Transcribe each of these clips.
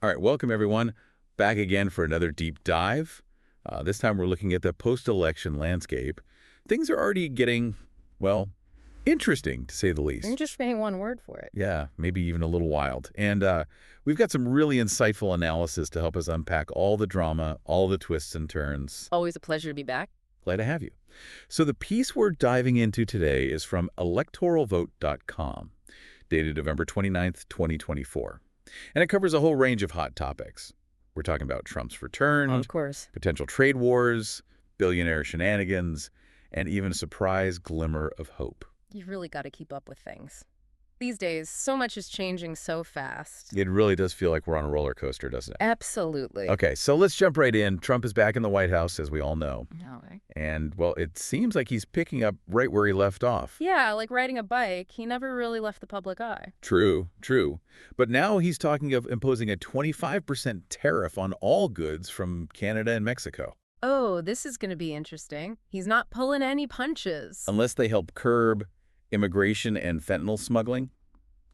All right, welcome everyone. Back again for another deep dive. This time we're looking at the post-election landscape. Things are already getting, well, interesting to say the least. Interesting one word for it. Yeah, maybe even a little wild. And we've got some really insightful analysis to help us unpack all the drama, all the twists and turns. Always a pleasure to be back. Glad to have you. So the piece we're diving into today is from electoralvote.com, dated November 29th, 2024. And it covers a whole range of hot topics. We're talking about Trump's return, Of course. potential trade wars, billionaire shenanigans, and even a surprise glimmer of hope. You've really got to keep up with things. These days, so much is changing so fast. It really does feel like we're on a roller coaster, doesn't it? Absolutely. Okay, so let's jump right in. Trump is back in the White House, as we all know. All right. And, well, it seems like he's picking up right where he left off. Yeah, like riding a bike, he never really left the public eye. True, true. But now he's talking of imposing a 25% tariff on all goods from Canada and Mexico, Oh, this is going to be interesting. He's not pulling any punches. unless they help curb immigration and fentanyl smuggling.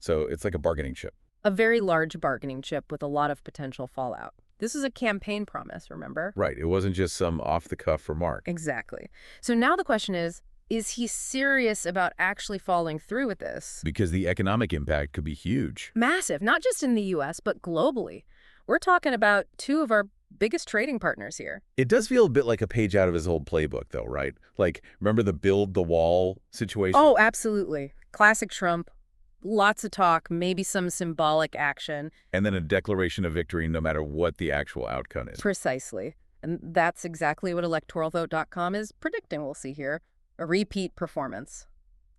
So it's like a bargaining chip. A very large bargaining chip with a lot of potential fallout. This is a campaign promise, remember? Right. It wasn't just some off-the-cuff remark. Exactly. So now the question is he serious about actually following through with this? Because the economic impact could be huge. Massive, not just in the U.S., but globally. We're talking about two of our biggest trading partners here. It does feel a bit like a page out of his old playbook, though, right? Like, remember the build the wall situation? Oh, absolutely. Classic Trump. Lots of talk, maybe some symbolic action. And then a declaration of victory no matter what the actual outcome is. Precisely. And that's exactly what electoralvote.com is predicting we'll see here. A repeat performance.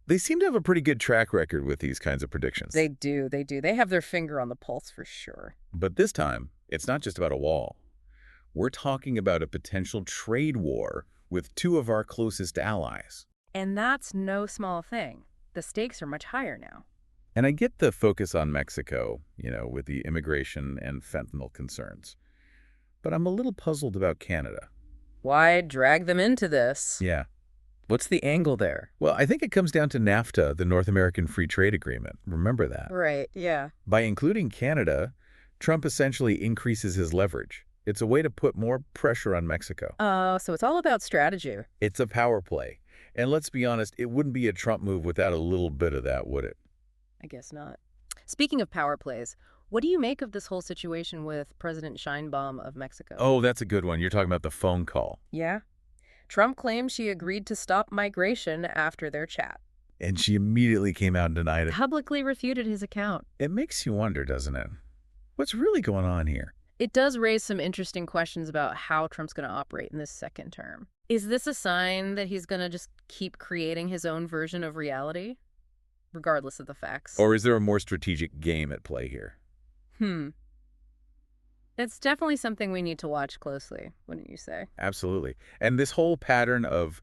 They seem to have a pretty good track record with these kinds of predictions. They do. They have their finger on the pulse for sure. But this time, it's not just about a wall. We're talking about a potential trade war with two of our closest allies. And that's no small thing. The stakes are much higher now. And I get the focus on Mexico, with the immigration and fentanyl concerns. But I'm a little puzzled about Canada. Why drag them into this? Yeah. What's the angle there? Well, I think it comes down to NAFTA, the North American Free Trade Agreement. Remember that. Right, yeah. By including Canada, Trump essentially increases his leverage. It's a way to put more pressure on Mexico. Oh, so it's all about strategy. It's a power play. And let's be honest, it wouldn't be a Trump move without a little bit of that, would it? I guess not. Speaking of power plays, what do you make of this whole situation with President Sheinbaum of Mexico? Oh, that's a good one. You're talking about the phone call. Yeah? Trump claims she agreed to stop migration after their chat. And she immediately came out and denied it. Publicly refuted his account. It makes you wonder, doesn't it? What's really going on here? It does raise some interesting questions about how Trump's going to operate in this second term. Is this a sign that he's going to just keep creating his own version of reality, regardless of the facts? Or is there a more strategic game at play here? It's definitely something we need to watch closely, wouldn't you say? Absolutely. And this whole pattern of,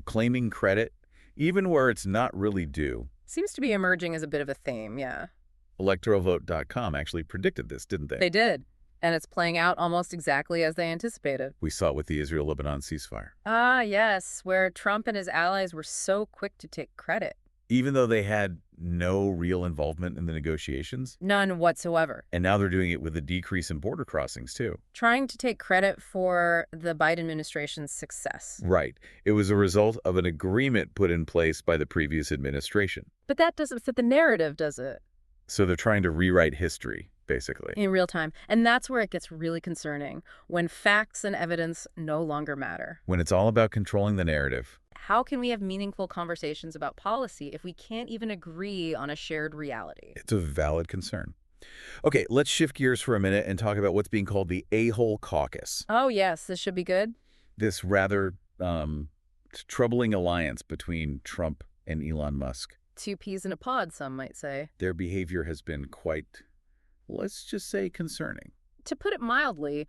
claiming credit, even where it's not really due. Seems to be emerging as a bit of a theme, yeah. Electoralvote.com actually predicted this, didn't they? They did. And it's playing out almost exactly as they anticipated. We saw it with the Israel-Lebanon ceasefire. Ah, yes, where Trump and his allies were so quick to take credit. Even though they had no real involvement in the negotiations. None whatsoever. And now they're doing it with a decrease in border crossings, too. Trying to take credit for the Biden administration's success. Right. It was a result of an agreement put in place by the previous administration. But that doesn't fit the narrative, does it? So they're trying to rewrite history, basically. In real time. And that's where it gets really concerning, when facts and evidence no longer matter. When it's all about controlling the narrative. How can we have meaningful conversations about policy if we can't even agree on a shared reality? It's a valid concern. Okay, let's shift gears for a minute and talk about what's being called the A-hole caucus. Oh, yes, this should be good. This rather troubling alliance between Trump and Elon Musk. Two peas in a pod, some might say. Their behavior has been quite, let's just say, concerning. To put it mildly,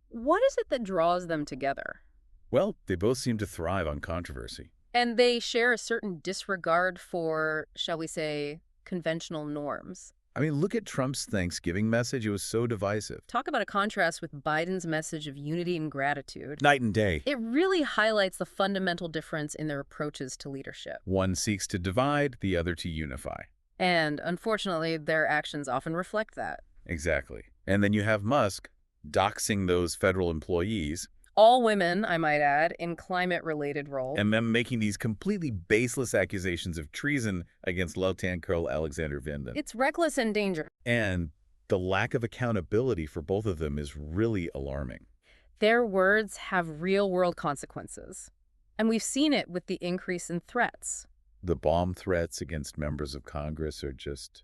what is it that draws them together? Well, they both seem to thrive on controversy. And they share a certain disregard for, shall we say, conventional norms. I mean, look at Trump's Thanksgiving message. It was so divisive. Talk about a contrast with Biden's message of unity and gratitude. Night and day. It really highlights the fundamental difference in their approaches to leadership. One seeks to divide, the other to unify. And, unfortunately, their actions often reflect that. Exactly. And then you have Musk doxing those federal employees All women, I might add, in climate-related roles. and them making these completely baseless accusations of treason against Lieutenant Colonel Alexander Vindman. It's reckless and dangerous. And the lack of accountability for both of them is really alarming. Their words have real-world consequences. And we've seen it with the increase in threats. The bomb threats against members of Congress are just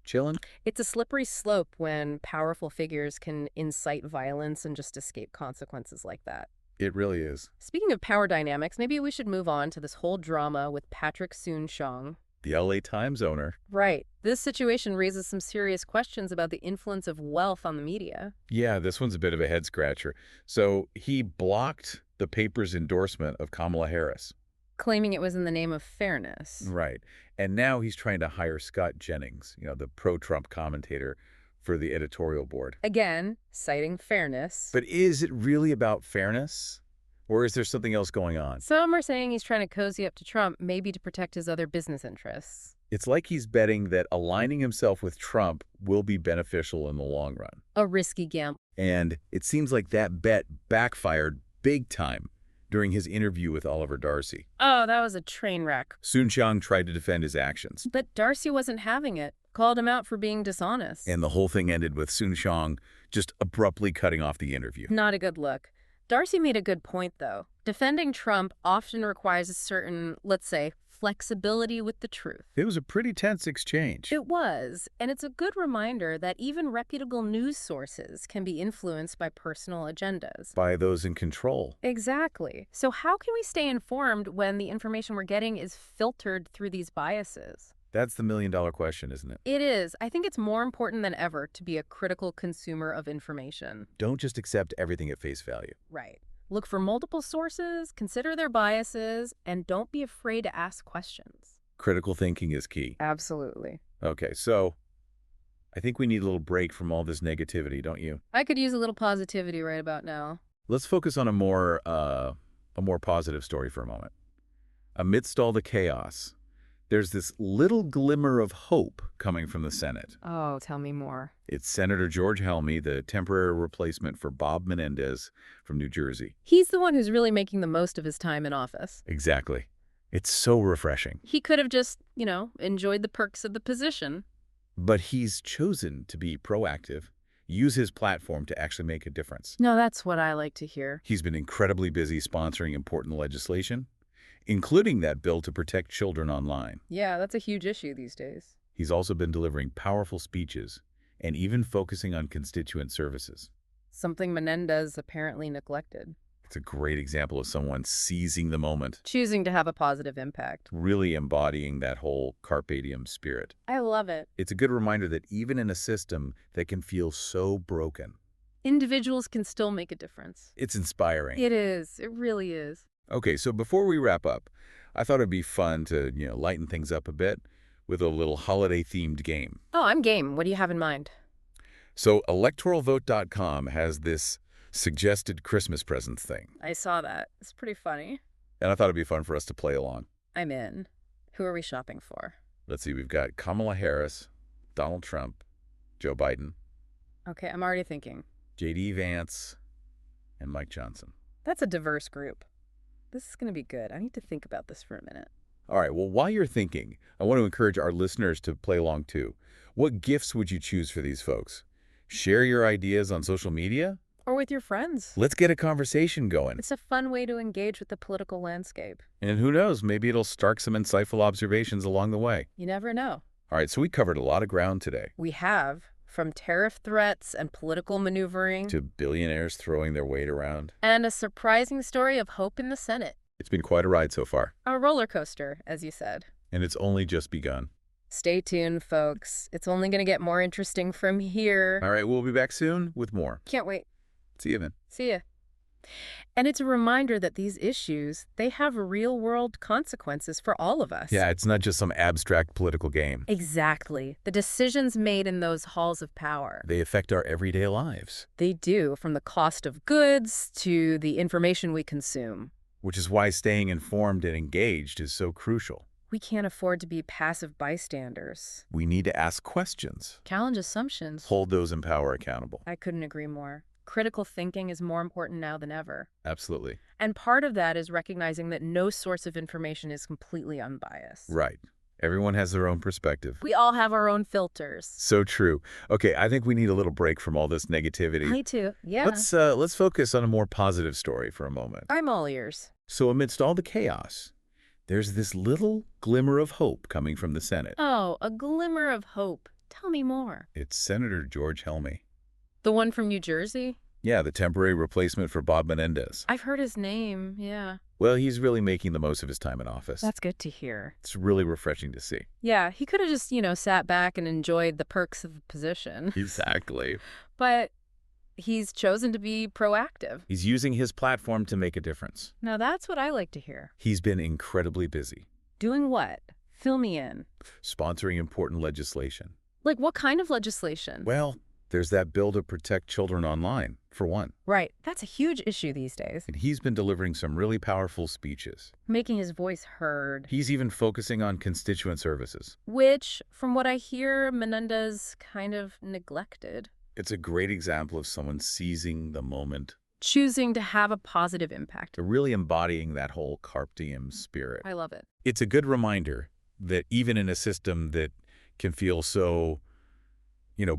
chilling. It's a slippery slope when powerful figures can incite violence and just escape consequences like that. It really is. Speaking of power dynamics, maybe we should move on to this whole drama with Patrick Soon-Shiong. The LA Times owner. Right. This situation raises some serious questions about the influence of wealth on the media. Yeah, this one's a bit of a head-scratcher. So he blocked the paper's endorsement of Kamala Harris. Claiming it was in the name of fairness. Right. And now he's trying to hire Scott Jennings, the pro-Trump commentator, for the editorial board. Again, citing fairness. But is it really about fairness? Or is there something else going on? Some are saying he's trying to cozy up to Trump, maybe to protect his other business interests. It's like he's betting that aligning himself with Trump will be beneficial in the long run. A risky gamble. And it seems like that bet backfired big time during his interview with Oliver Darcy. Oh, that was a train wreck. Soon-Shiong tried to defend his actions. But Darcy wasn't having it. Called him out for being dishonest. And the whole thing ended with Soon-Shiong just abruptly cutting off the interview. Not a good look. Darcy made a good point, though. Defending Trump often requires a certain, let's say, flexibility with the truth. It was a pretty tense exchange. It was, and it's a good reminder that even reputable news sources can be influenced by personal agendas. By those in control. Exactly. So how can we stay informed when the information we're getting is filtered through these biases? That's the million-dollar question, isn't it? It is. I think it's more important than ever to be a critical consumer of information. Don't just accept everything at face value. Right. Look for multiple sources, consider their biases, and don't be afraid to ask questions. Critical thinking is key. Absolutely. Okay, so I think we need a little break from all this negativity, don't you? I could use a little positivity right about now. Let's focus on a more positive story for a moment. Amidst all the chaos, there's this little glimmer of hope coming from the Senate. Oh, tell me more. It's Senator George Helmy, the temporary replacement for Bob Menendez from New Jersey. He's the one who's really making the most of his time in office. Exactly. It's so refreshing. He could have just, enjoyed the perks of the position. But he's chosen to be proactive, use his platform to actually make a difference. No, that's what I like to hear. He's been incredibly busy sponsoring important legislation, including that bill to protect children online. Yeah, that's a huge issue these days. He's also been delivering powerful speeches and even focusing on constituent services. Something Menendez apparently neglected. It's a great example of someone seizing the moment, Choosing to have a positive impact. really embodying that whole carpe diem spirit. I love it. It's a good reminder that even in a system that can feel so broken, Individuals can still make a difference. it's inspiring. It is. It really is. Okay, so before we wrap up, I thought it'd be fun to, lighten things up a bit with a little holiday-themed game. Oh, I'm game. What do you have in mind? So electoralvote.com has this suggested Christmas presents thing, I saw that. It's pretty funny. and I thought it'd be fun for us to play along. I'm in. Who are we shopping for? Let's see, we've got Kamala Harris, Donald Trump, Joe Biden, Okay, I'm already thinking. J.D. Vance, and Mike Johnson. That's a diverse group. This is going to be good. I need to think about this for a minute. All right, well, while you're thinking, I want to encourage our listeners to play along too. What gifts would you choose for these folks? Share your ideas on social media? Or with your friends. Let's get a conversation going. It's a fun way to engage with the political landscape. And who knows, maybe it'll spark some insightful observations along the way. You never know. All right, so we covered a lot of ground today. We have, from tariff threats and political maneuvering To billionaires throwing their weight around. and a surprising story of hope in the Senate. It's been quite a ride so far, A roller coaster, as you said. and it's only just begun. Stay tuned, folks. It's only going to get more interesting from here. All right, we'll be back soon with more. Can't wait. See you then. See ya. And it's a reminder that these issues, they have real-world consequences for all of us. Yeah, it's not just some abstract political game. Exactly. The decisions made in those halls of power. They affect our everyday lives, They do, from the cost of goods to the information we consume. which is why staying informed and engaged is so crucial. We can't afford to be passive bystanders. We need to ask questions. Challenge assumptions. Hold those in power accountable. I couldn't agree more. Critical thinking is more important now than ever. Absolutely. And part of that is recognizing that no source of information is completely unbiased. Right. Everyone has their own perspective. We all have our own filters. So true. Okay, I think we need a little break from all this negativity. Me too. Yeah. Let's focus on a more positive story for a moment. I'm all ears. So amidst all the chaos, there's this little glimmer of hope coming from the Senate. Oh, a glimmer of hope. Tell me more. It's Senator George Helmy. The one from New Jersey? Yeah, the temporary replacement for Bob Menendez. I've heard his name, yeah. Well, he's really making the most of his time in office. That's good to hear. It's really refreshing to see. Yeah, he could have just, sat back and enjoyed the perks of the position. Exactly. But he's chosen to be proactive. He's using his platform to make a difference. Now that's what I like to hear. He's been incredibly busy. Doing what? Fill me in. Sponsoring important legislation. Like what kind of legislation? Well, there's that bill to protect children online, for one. Right. That's a huge issue these days. And he's been delivering some really powerful speeches. Making his voice heard. He's even focusing on constituent services. Which, from what I hear, Menendez kind of neglected. It's a great example of someone seizing the moment. Choosing to have a positive impact. They're really embodying that whole carpe diem spirit. I love it. It's a good reminder that even in a system that can feel so,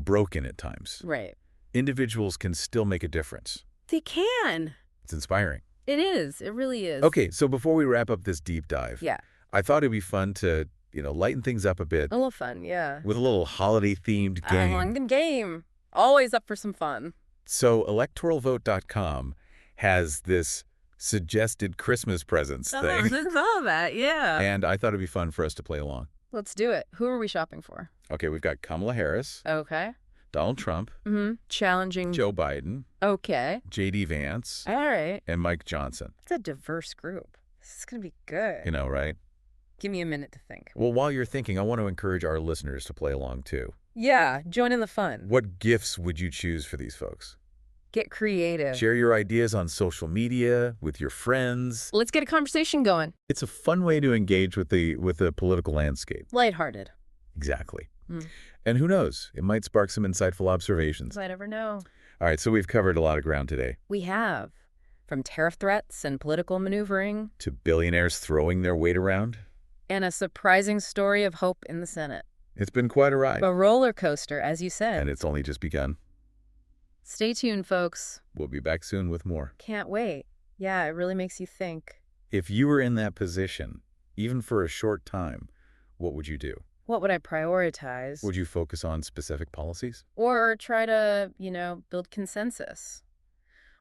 broken at times, Right. individuals can still make a difference. They can. It's inspiring. It is. It really is. Okay, so before we wrap up this deep dive, Yeah. I thought it'd be fun to, lighten things up a bit A little fun, yeah. with a little holiday-themed game. Game. Always up for some fun. So electoralvote.com has this suggested Christmas presents thing, I saw that, yeah. and I thought it'd be fun for us to play along. Let's do it. Who are we shopping for? Okay, we've got Kamala Harris, Okay. Donald Trump, Challenging. Joe Biden, Okay. J.D. Vance, All right. and Mike Johnson. It's a diverse group. This is going to be good. Right? Give me a minute to think. Well, while you're thinking, I want to encourage our listeners to play along too. Yeah, join in the fun. What gifts would you choose for these folks? Get creative. Share your ideas on social media, with your friends. Let's get a conversation going. It's a fun way to engage with the political landscape. Lighthearted. Exactly. And who knows, it might spark some insightful observations. I never know. All right, so we've covered a lot of ground today. We have. From tariff threats and political maneuvering. To billionaires throwing their weight around. And a surprising story of hope in the Senate. It's been quite a ride. A roller coaster, as you said. And it's only just begun. Stay tuned, folks. We'll be back soon with more. Can't wait. Yeah, it really makes you think. If you were in that position, even for a short time, what would you do? What would I prioritize? Would you focus on specific policies? Or try to, build consensus?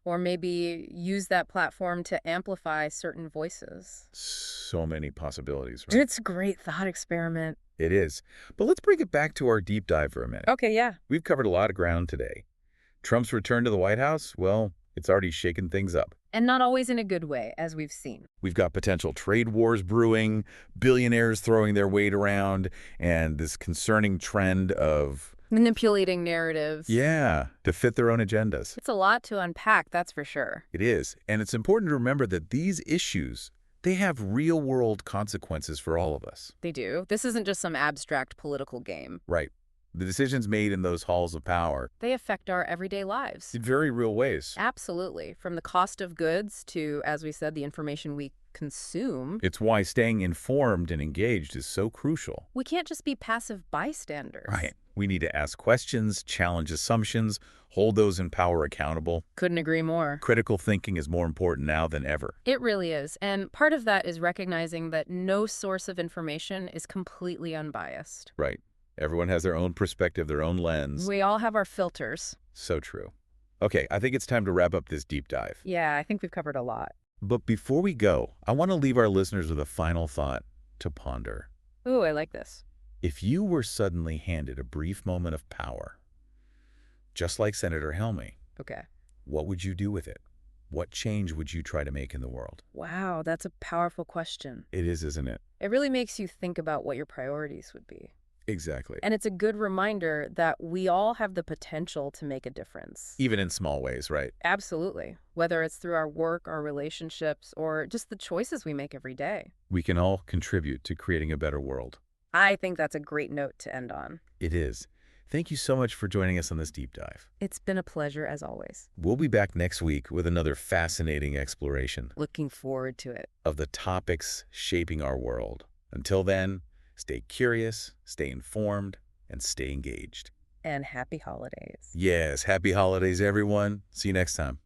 Or maybe use that platform to amplify certain voices? So many possibilities, right? It's a great thought experiment. It is. But let's bring it back to our deep dive for a minute. Okay, yeah. We've covered a lot of ground today. Trump's return to the White House, well, it's already shaken things up. And not always in a good way, as we've seen. We've got potential trade wars brewing, billionaires throwing their weight around, and this concerning trend of Manipulating narratives. yeah, to fit their own agendas. It's a lot to unpack, that's for sure. It is. And it's important to remember that these issues, they have real-world consequences for all of us. They do. This isn't just some abstract political game. Right. The decisions made in those halls of power, They affect our everyday lives. in very real ways. Absolutely. From the cost of goods to, as we said, the information we consume. It's why staying informed and engaged is so crucial. We can't just be passive bystanders. Right. We need to ask questions, challenge assumptions, hold those in power accountable. Couldn't agree more. Critical thinking is more important now than ever. It really is. And part of that is recognizing that no source of information is completely unbiased. Right. Everyone has their own perspective, their own lens. We all have our filters. So true. Okay, I think it's time to wrap up this deep dive. Yeah, I think we've covered a lot. But before we go, I want to leave our listeners with a final thought to ponder. Ooh, I like this. If you were suddenly handed a brief moment of power, just like Senator Helmy, Okay. what would you do with it? What change would you try to make in the world? Wow, that's a powerful question. It is, isn't it? It really makes you think about what your priorities would be. Exactly. And it's a good reminder that we all have the potential to make a difference. Even in small ways, right? Absolutely. Whether it's through our work, our relationships, or just the choices we make every day. We can all contribute to creating a better world. I think that's a great note to end on. It is. Thank you so much for joining us on this deep dive. It's been a pleasure as always. We'll be back next week with another fascinating exploration Looking forward to it. of the topics shaping our world. Until then, stay curious, stay informed, and stay engaged. And happy holidays. Yes, happy holidays, everyone. See you next time.